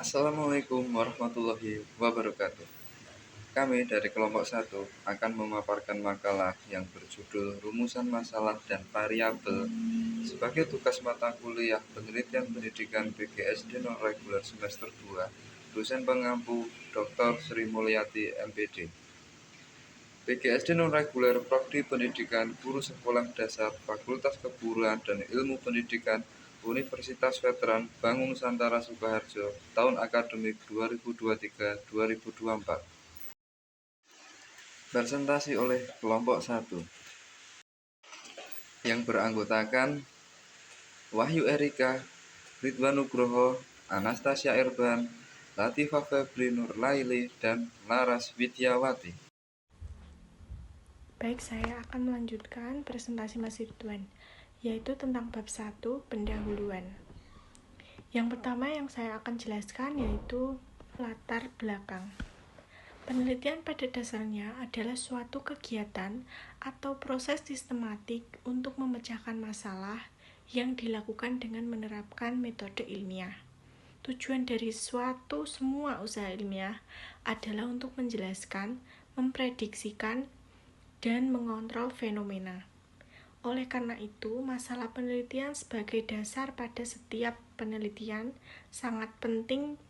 Assalamualaikum warahmatullahi wabarakatuh. Kami dari kelompok 1 akan memaparkan makalah yang berjudul Rumusan Masalah dan Variabel sebagai tugas mata kuliah penelitian pendidikan BGSD non-reguler semester 2, dosen pengampu Dr. Sri Mulyati MPD. BGSD non-reguler Prodi Pendidikan Guru Sekolah Dasar Fakultas Keguruan dan Ilmu Pendidikan Universitas Veteran Bank Nusantara Sukoharjo tahun akademik 2023-2024. Presentasi oleh kelompok 1 yang beranggotakan Wahyu Erika, Ridwan Nugroho, Anastasia Erban, Latifah Febri Nurlaili, dan Laras Widyawati. Baik, saya akan melanjutkan presentasi Mas Ridwan, yaitu tentang bab 1, pendahuluan. Yang pertama yang saya akan jelaskan yaitu latar belakang. Penelitian pada dasarnya adalah suatu kegiatan atau proses sistematik untuk memecahkan masalah yang dilakukan dengan menerapkan metode ilmiah. Tujuan dari semua usaha ilmiah adalah untuk menjelaskan, memprediksikan, dan mengontrol fenomena. Oleh karena itu, masalah penelitian sebagai dasar pada setiap penelitian sangat penting.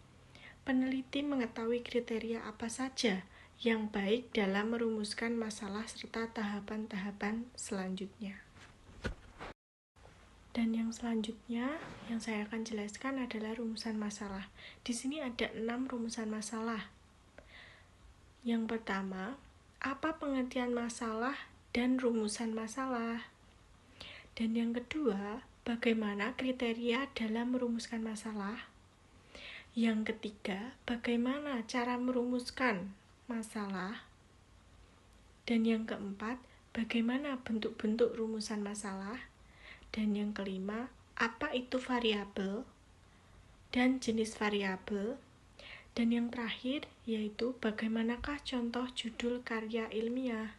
Peneliti mengetahui kriteria apa saja yang baik dalam merumuskan masalah serta tahapan-tahapan selanjutnya. Dan yang selanjutnya yang saya akan jelaskan adalah rumusan masalah. Di sini ada 6 rumusan masalah. Yang pertama, apa pengertian masalah dan rumusan masalah? Dan yang kedua, bagaimana kriteria dalam merumuskan masalah? Yang ketiga, bagaimana cara merumuskan masalah? Dan yang keempat, bagaimana bentuk-bentuk rumusan masalah? Dan yang kelima, apa itu variabel dan jenis variabel? Dan yang terakhir, yaitu bagaimanakah contoh judul karya ilmiah?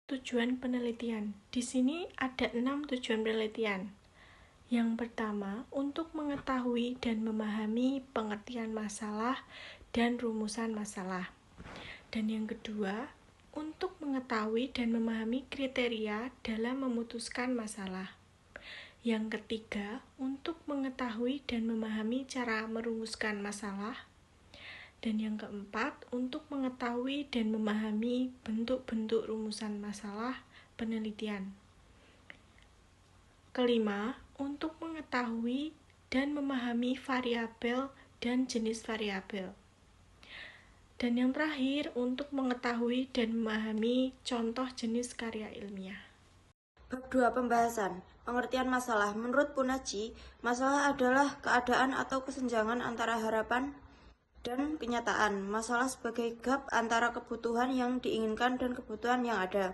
Tujuan penelitian. Di sini ada 6 tujuan penelitian. Yang pertama, untuk mengetahui dan memahami pengertian masalah dan rumusan masalah. Dan yang kedua, untuk mengetahui dan memahami kriteria dalam memutuskan masalah. Yang ketiga, untuk mengetahui dan memahami cara merumuskan masalah. Dan yang keempat, untuk mengetahui dan memahami bentuk-bentuk rumusan masalah penelitian. Kelima, untuk mengetahui dan memahami variabel dan jenis variabel. Dan yang terakhir, untuk mengetahui dan memahami contoh jenis karya ilmiah. Bab 2 pembahasan. Pengertian masalah. Menurut Punaji, masalah adalah keadaan atau kesenjangan antara harapan dan kenyataan. Masalah sebagai gap antara kebutuhan yang diinginkan dan kebutuhan yang ada.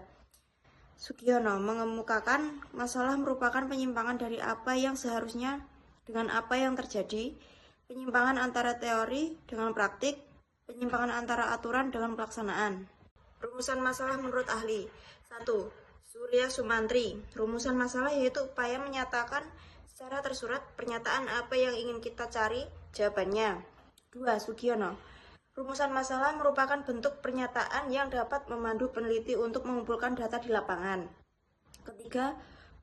Sugiono mengemukakan masalah merupakan penyimpangan dari apa yang seharusnya dengan apa yang terjadi, penyimpangan antara teori dengan praktik, penyimpangan antara aturan dengan pelaksanaan. Rumusan masalah menurut ahli. 1. Surya Sumantri. Rumusan masalah yaitu upaya menyatakan secara tersurat pernyataan apa yang ingin kita cari jawabannya. 2. Sugiono. Rumusan masalah merupakan bentuk pernyataan yang dapat memandu peneliti untuk mengumpulkan data di lapangan. Ketiga,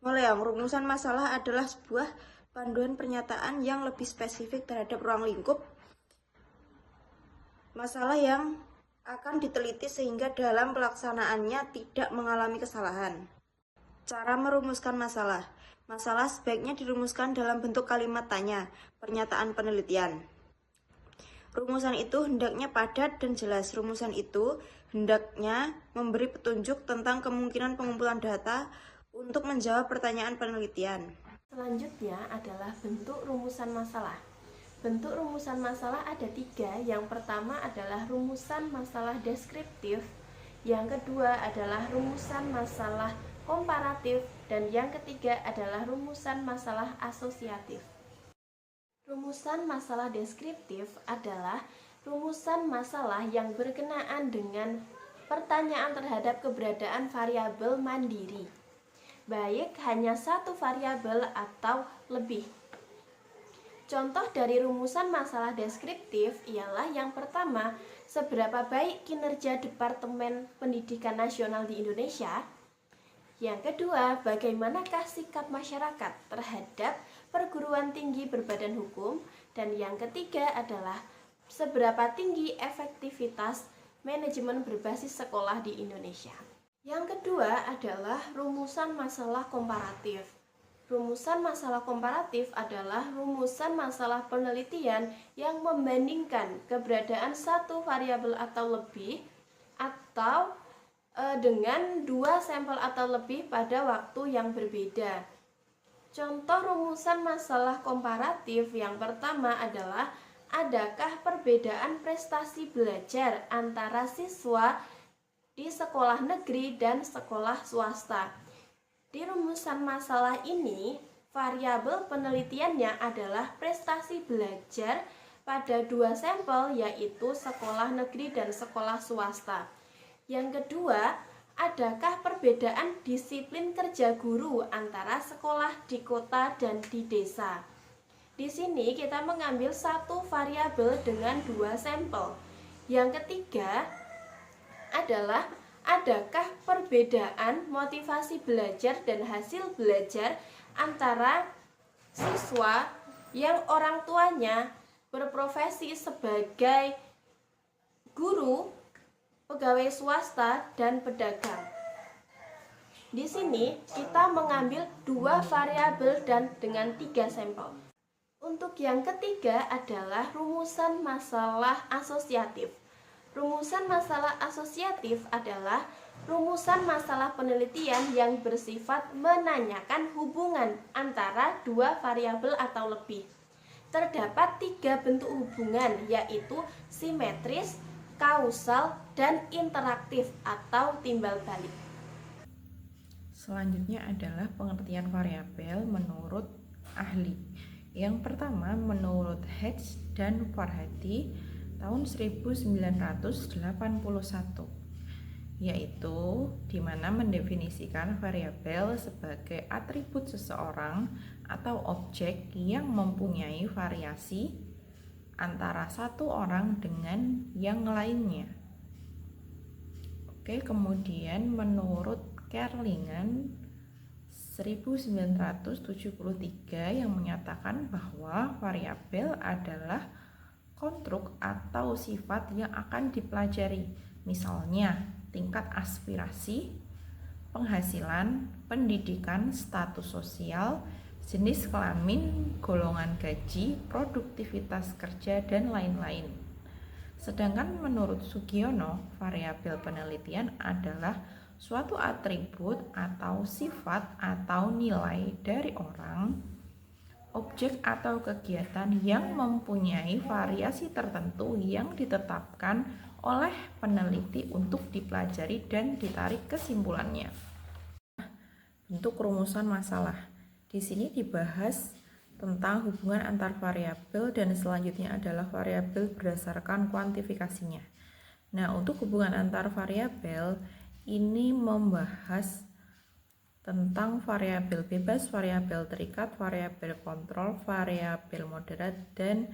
Moleong. Rumusan masalah adalah sebuah panduan pernyataan yang lebih spesifik terhadap ruang lingkup masalah yang akan diteliti sehingga dalam pelaksanaannya tidak mengalami kesalahan. Cara merumuskan masalah. Masalah sebaiknya dirumuskan dalam bentuk kalimat tanya, pernyataan penelitian. Rumusan itu hendaknya padat dan jelas. Rumusan itu hendaknya memberi petunjuk tentang kemungkinan pengumpulan data untuk menjawab pertanyaan penelitian. Selanjutnya adalah bentuk rumusan masalah. Bentuk rumusan masalah ada 3. Yang pertama adalah rumusan masalah deskriptif, yang kedua adalah rumusan masalah komparatif, dan yang ketiga adalah rumusan masalah asosiatif. Rumusan masalah deskriptif adalah rumusan masalah yang berkenaan dengan pertanyaan terhadap keberadaan variabel mandiri, baik hanya satu variabel atau lebih. Contoh dari rumusan masalah deskriptif ialah yang pertama, seberapa baik kinerja Departemen Pendidikan Nasional di Indonesia. Yang kedua, bagaimanakah sikap masyarakat terhadap perguruan tinggi berbadan hukum. Dan yang ketiga adalah seberapa tinggi efektivitas manajemen berbasis sekolah di Indonesia. Yang kedua adalah rumusan masalah komparatif. Rumusan masalah komparatif adalah rumusan masalah penelitian yang membandingkan keberadaan satu variabel atau lebih atau dengan dua sampel atau lebih pada waktu yang berbeda. Contoh rumusan masalah komparatif yang pertama adalah adakah perbedaan prestasi belajar antara siswa di sekolah negeri dan sekolah swasta. Di rumusan masalah ini, variabel penelitiannya adalah prestasi belajar pada dua sampel, yaitu sekolah negeri dan sekolah swasta. Yang kedua, adakah perbedaan disiplin kerja guru antara sekolah di kota dan di desa? Di sini kita mengambil satu variabel dengan dua sampel. Yang ketiga adalah adakah perbedaan motivasi belajar dan hasil belajar antara siswa yang orang tuanya berprofesi sebagai guru, pegawai swasta, dan pedagang. Di sini kita mengambil dua variabel dan dengan tiga sampel. Untuk yang ketiga adalah rumusan masalah asosiatif. Rumusan masalah asosiatif adalah rumusan masalah penelitian yang bersifat menanyakan hubungan antara dua variabel atau lebih. Terdapat tiga bentuk hubungan, yaitu simetris, kausal, dan interaktif atau timbal balik. Selanjutnya adalah pengertian variabel menurut ahli. Yang pertama menurut Hedge dan Farhadi tahun 1981, yaitu di mana mendefinisikan variabel sebagai atribut seseorang atau objek yang mempunyai variasi antara satu orang dengan yang lainnya. Oke, kemudian menurut Kerlingan 1973 yang menyatakan bahwa variabel adalah konstruk atau sifat yang akan dipelajari, misalnya tingkat aspirasi, penghasilan, pendidikan, status sosial, jenis kelamin, golongan gaji, produktivitas kerja, dan lain-lain. Sedangkan menurut Sugiono, variabel penelitian adalah suatu atribut atau sifat atau nilai dari orang, objek atau kegiatan yang mempunyai variasi tertentu yang ditetapkan oleh peneliti untuk dipelajari dan ditarik kesimpulannya. Bentuk rumusan masalah. Di sini dibahas tentang hubungan antar variabel dan selanjutnya adalah variabel berdasarkan kuantifikasinya. Nah, untuk hubungan antar variabel ini membahas tentang variabel bebas, variabel terikat, variabel kontrol, variabel moderat, dan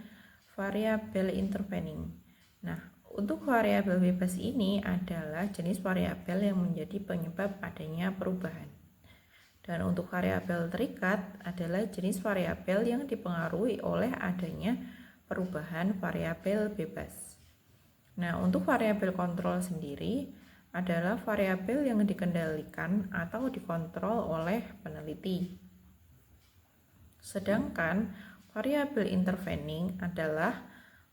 variabel intervening. Nah, untuk variabel bebas ini adalah jenis variabel yang menjadi penyebab adanya perubahan. Dan untuk variabel terikat adalah jenis variabel yang dipengaruhi oleh adanya perubahan variabel bebas. Nah, untuk variabel kontrol sendiri adalah variabel yang dikendalikan atau dikontrol oleh peneliti. Sedangkan variabel intervening adalah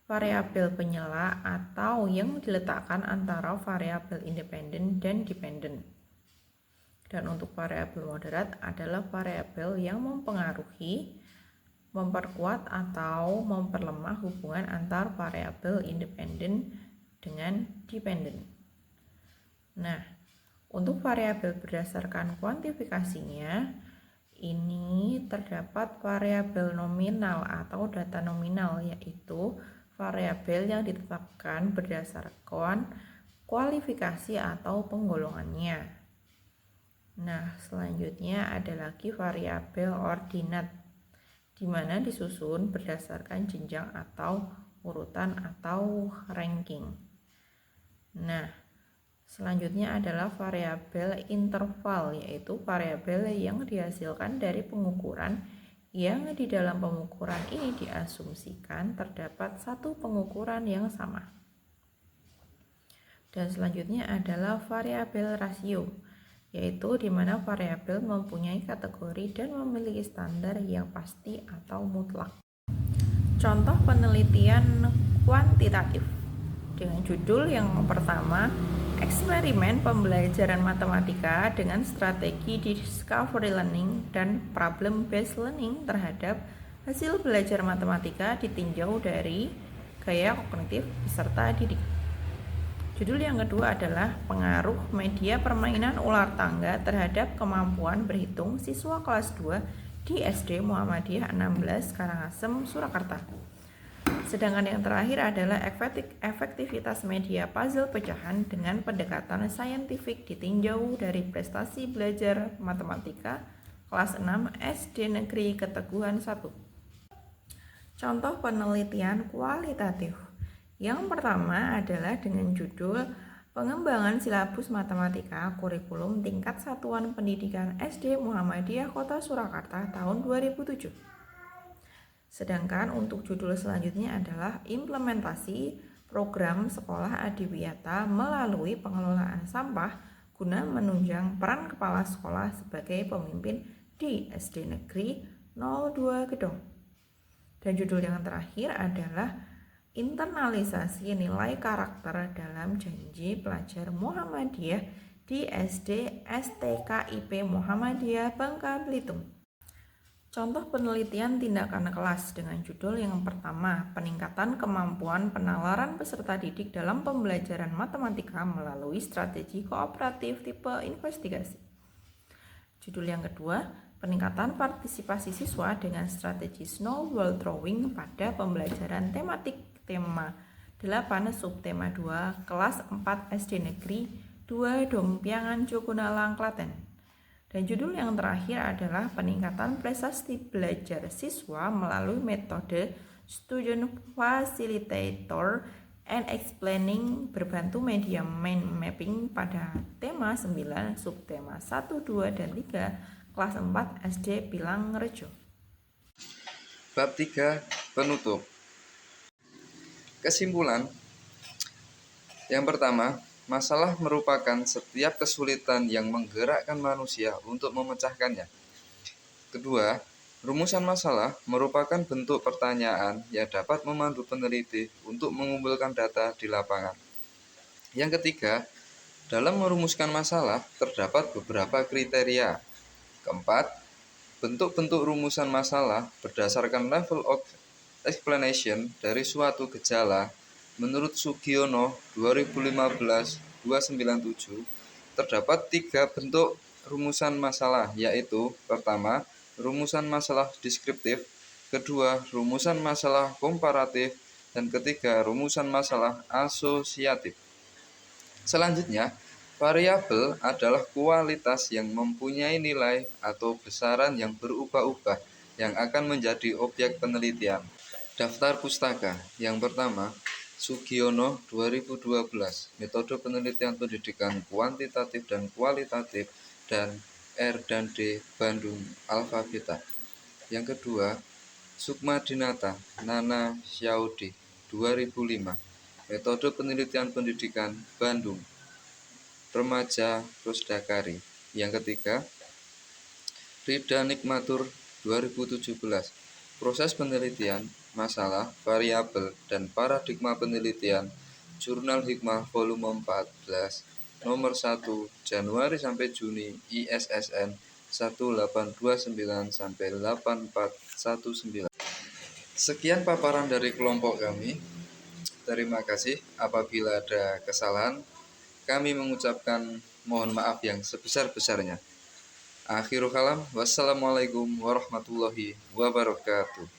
variabel penyela atau yang diletakkan antara variabel independen dan dependen. Dan untuk variabel moderat adalah variabel yang mempengaruhi, memperkuat atau memperlemah hubungan antar variabel independen dengan dependen. Nah, untuk variabel berdasarkan kuantifikasinya, ini terdapat variabel nominal atau data nominal, yaitu variabel yang ditetapkan berdasarkan kualifikasi atau penggolongannya. Nah, selanjutnya ada lagi variabel ordinat. di mana disusun berdasarkan jenjang atau urutan atau ranking. Nah, selanjutnya adalah variabel interval, yaitu variabel yang dihasilkan dari pengukuran yang di dalam pengukuran ini diasumsikan terdapat satu pengukuran yang sama. Dan selanjutnya adalah variabel rasio, yaitu di mana variabel mempunyai kategori dan memiliki standar yang pasti atau mutlak. Contoh penelitian kuantitatif dengan judul yang pertama, eksperimen pembelajaran matematika dengan strategi discovery learning dan problem based learning terhadap hasil belajar matematika ditinjau dari gaya kognitif peserta didik. Judul yang kedua adalah pengaruh media permainan ular tangga terhadap kemampuan berhitung siswa kelas 2 di SD Muhammadiyah 16 Karangasem, Surakarta. Sedangkan yang terakhir adalah efektivitas media puzzle pecahan dengan pendekatan saintifik ditinjau dari prestasi belajar matematika kelas 6 SD Negeri Keteguhan 1. Contoh penelitian kualitatif. Yang pertama adalah dengan judul Pengembangan Silabus Matematika Kurikulum Tingkat Satuan Pendidikan SD Muhammadiyah Kota Surakarta tahun 2007. Sedangkan untuk judul selanjutnya adalah Implementasi Program Sekolah Adiwiyata melalui pengelolaan sampah guna menunjang peran kepala sekolah sebagai pemimpin di SD Negeri 02 Gedong. Dan judul yang terakhir adalah internalisasi nilai karakter dalam janji pelajar Muhammadiyah di SD STKIP Muhammadiyah Bangka Belitung. Contoh penelitian tindakan kelas dengan judul yang pertama, peningkatan kemampuan penalaran peserta didik dalam pembelajaran matematika melalui strategi kooperatif tipe investigasi. Judul yang kedua, peningkatan partisipasi siswa dengan strategi snowball throwing pada pembelajaran tematik tema 8 subtema 2 kelas 4 SD Negeri 2 Dompiangan Jogonalang Klaten. Dan judul yang terakhir adalah peningkatan prestasi belajar siswa melalui metode Student Facilitator and Explaining berbantu media mind mapping pada tema 9 subtema 1, 2, dan 3 kelas 4 SD Pilang Rejo. Bab 3 penutup. Kesimpulan. Yang pertama, masalah merupakan setiap kesulitan yang menggerakkan manusia untuk memecahkannya. Kedua, rumusan masalah merupakan bentuk pertanyaan yang dapat memandu peneliti untuk mengumpulkan data di lapangan. Yang ketiga, dalam merumuskan masalah terdapat beberapa kriteria. Keempat, bentuk-bentuk rumusan masalah berdasarkan level of explanation dari suatu gejala. Menurut Sugiono 2015-297, terdapat 3 bentuk rumusan masalah, yaitu pertama, rumusan masalah deskriptif, kedua, rumusan masalah komparatif, dan ketiga, rumusan masalah asosiatif. Selanjutnya, variabel adalah kualitas yang mempunyai nilai atau besaran yang berubah-ubah yang akan menjadi objek penelitian. Daftar pustaka. Yang pertama, Sugiono 2012, Metode Penelitian Pendidikan Kuantitatif dan Kualitatif, dan R&D Bandung Alfabeta. Yang kedua, Sukmadinata Nana Syaudi 2005, Metode Penelitian Pendidikan Bandung Remaja Rusdakari. Yang ketiga, Rida Nikmatur 2017, Proses Penelitian Masalah, Variabel, dan Paradigma Penelitian, Jurnal Hikmah Volume 14, nomor 1, Januari sampai Juni, ISSN 1829-8419. Sekian paparan dari kelompok kami. Terima kasih. Apabila ada kesalahan, kami mengucapkan mohon maaf yang sebesar-besarnya. Akhirul kalam, wassalamualaikum warahmatullahi wabarakatuh.